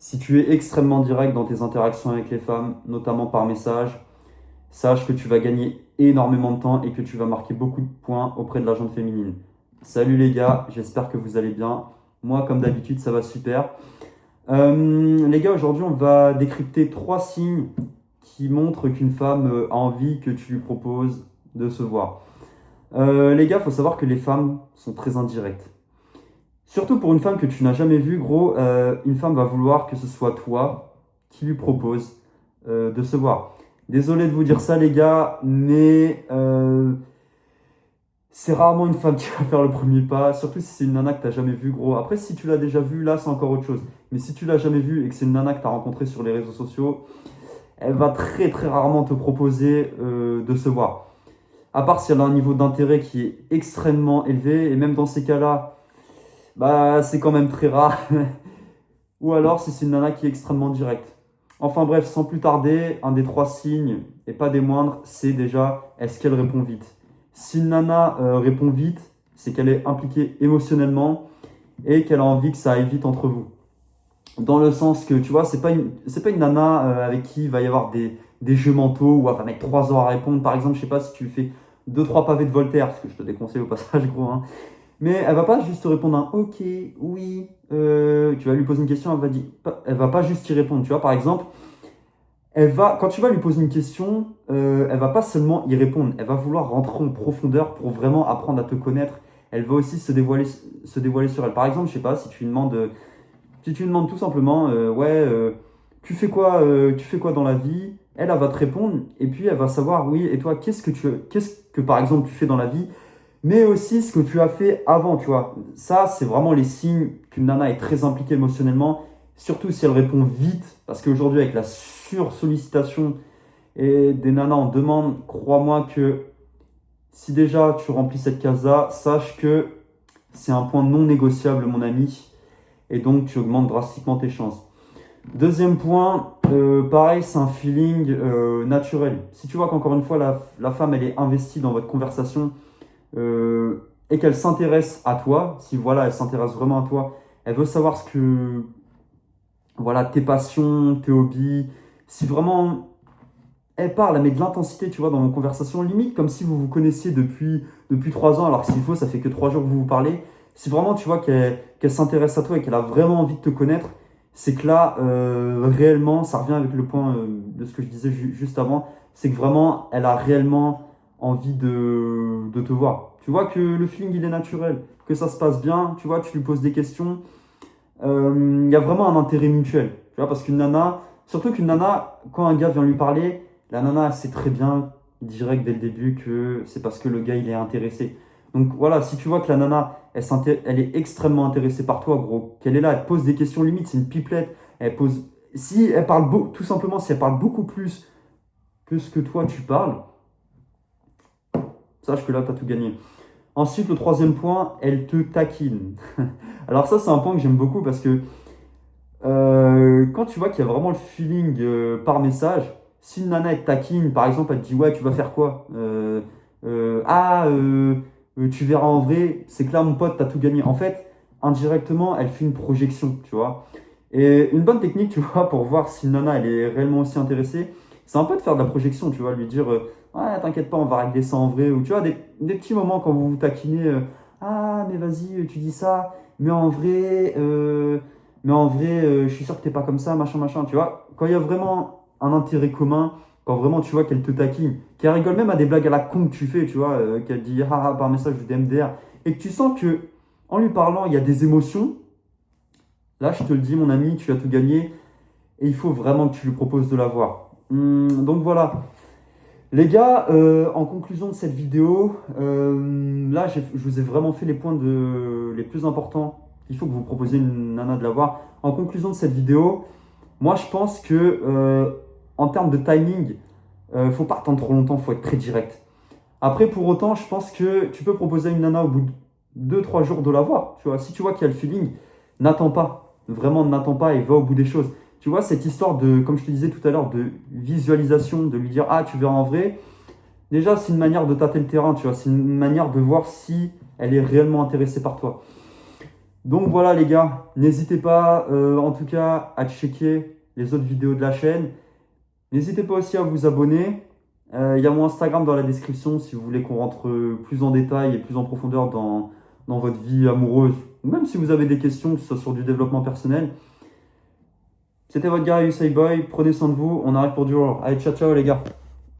Si tu es extrêmement direct dans tes interactions avec les femmes, notamment par message, sache que tu vas gagner énormément de temps et que tu vas marquer beaucoup de points auprès de la gente féminine. Salut les gars, j'espère que vous allez bien. Moi, comme d'habitude, ça va super. Les gars, aujourd'hui, on va décrypter 3 signes qui montrent qu'une femme a envie que tu lui proposes de se voir. Les gars, il faut savoir que les femmes sont très indirectes. Surtout pour une femme que tu n'as jamais vue, gros, une femme va vouloir que ce soit toi qui lui propose de se voir. Désolé de vous dire ça, les gars, mais c'est rarement une femme qui va faire le premier pas, surtout si c'est une nana que tu n'as jamais vue, gros. Après, si tu l'as déjà vue, là, c'est encore autre chose. Mais si tu l'as jamais vue et que c'est une nana que tu as rencontrée sur les réseaux sociaux, elle va très très rarement te proposer de se voir. À part si elle a un niveau d'intérêt qui est extrêmement élevé, et même dans ces cas-là, bah, c'est quand même très rare. Ou alors si c'est une nana qui est extrêmement directe. Enfin bref, sans plus tarder, un des 3 signes, et pas des moindres, c'est déjà est-ce qu'elle répond vite. Si une nana répond vite, c'est qu'elle est impliquée émotionnellement et qu'elle a envie que ça aille vite entre vous. Dans le sens que, tu vois, c'est pas une nana avec qui il va y avoir des jeux mentaux où elle va mettre 3 heures à répondre. Par exemple, je sais pas si tu fais 2 3 pavés de Voltaire, ce que je te déconseille au passage, gros, hein. Mais elle va pas juste te répondre un ok, oui. Tu vas lui poser une question, elle va pas juste y répondre. Tu vois, par exemple, quand tu vas lui poser une question, elle va pas seulement y répondre, elle va vouloir rentrer en profondeur pour vraiment apprendre à te connaître. Elle va aussi se dévoiler sur elle. Par exemple, je sais pas, si tu lui demandes tout simplement, ouais, tu fais quoi dans la vie? Elle va te répondre et puis elle va savoir, oui, et toi, qu'est-ce que par exemple tu fais dans la vie? Mais aussi ce que tu as fait avant, tu vois. Ça, c'est vraiment les signes qu'une nana est très impliquée émotionnellement, surtout si elle répond vite, parce qu'aujourd'hui, avec la sursollicitation et des nanas en demande, crois-moi que si déjà tu remplis cette case-là, sache que c'est un point non négociable, mon ami, et donc tu augmentes drastiquement tes chances. Deuxième point, pareil, c'est un feeling naturel. Si tu vois qu'encore une fois, la femme, elle est investie dans votre conversation, et qu'elle s'intéresse à toi, si voilà, elle s'intéresse vraiment à toi, elle veut savoir ce que, voilà, tes passions, tes hobbies, si vraiment elle parle, elle met de l'intensité, tu vois, dans vos conversations, limite comme si vous vous connaissiez depuis 3 ans, alors que s'il faut, ça fait que 3 jours que vous vous parlez. Si vraiment tu vois qu'elle s'intéresse à toi et qu'elle a vraiment envie de te connaître, c'est que là, réellement, ça revient avec le point de ce que je disais juste avant, c'est que vraiment, elle a réellement envie de te voir. Tu vois que le feeling, il est naturel, que ça se passe bien, tu vois, tu lui poses des questions, il y a vraiment un intérêt mutuel. Tu vois, parce qu'une nana, surtout qu'une nana, quand un gars vient lui parler, la nana, elle sait très bien, direct dès le début, que c'est parce que le gars, il est intéressé. Donc voilà, si tu vois que la nana, elle est extrêmement intéressée par toi, gros, qu'elle est là, elle te pose des questions limites, c'est une pipelette, elle pose. Si elle parle tout simplement, si elle parle beaucoup plus que ce que toi tu parles, sache que là, tu as tout gagné. Ensuite, le troisième point, elle te taquine. Alors ça, c'est un point que j'aime beaucoup parce que quand tu vois qu'il y a vraiment le feeling par message, si une nana elle te taquine, par exemple, elle te dit ouais, tu vas faire quoi? Tu verras en vrai, c'est que là, mon pote, t'as tout gagné. En fait, indirectement, elle fait une projection, tu vois. Et une bonne technique, tu vois, pour voir si une nana elle est réellement aussi intéressée, c'est un peu de faire de la projection, tu vois, lui dire ouais, t'inquiète pas, on va régler ça en vrai, ou tu vois, des petits moments quand vous vous taquinez, ah, mais vas-y, tu dis ça, mais en vrai. Je suis sûr que t'es pas comme ça, machin, machin, tu vois. Quand il y a vraiment un intérêt commun, quand vraiment tu vois qu'elle te taquine, qu'elle rigole même à des blagues à la con que tu fais, tu vois, qu'elle dit haha par message de DMDR, et que tu sens que en lui parlant, il y a des émotions, là je te le dis, mon ami, tu as tout gagné, et il faut vraiment que tu lui proposes de la voir. Donc voilà. Les gars, en conclusion de cette vidéo, là je vous ai vraiment fait les points les plus importants. Il faut que vous proposiez une nana de la voir. En conclusion de cette vidéo, moi je pense que en termes de timing, faut pas attendre trop longtemps, faut être très direct. Après, pour autant, je pense que tu peux proposer à une nana au bout de 2 3 jours de la voir. Tu vois, si tu vois qu'il y a le feeling, n'attends pas. Vraiment, n'attends pas et va au bout des choses. Tu vois, cette histoire de, comme je te disais tout à l'heure, de visualisation, de lui dire, ah, tu verras en vrai. Déjà, c'est une manière de tâter le terrain, tu vois. C'est une manière de voir si elle est réellement intéressée par toi. Donc voilà les gars, n'hésitez pas en tout cas à checker les autres vidéos de la chaîne. N'hésitez pas aussi à vous abonner. Il y a mon Instagram dans la description si vous voulez qu'on rentre plus en détail et plus en profondeur dans votre vie amoureuse. Ou même si vous avez des questions, que ce soit sur du développement personnel. C'était votre gars Usain Boy, prenez soin de vous, on arrive pour du jour. Allez, ciao ciao les gars.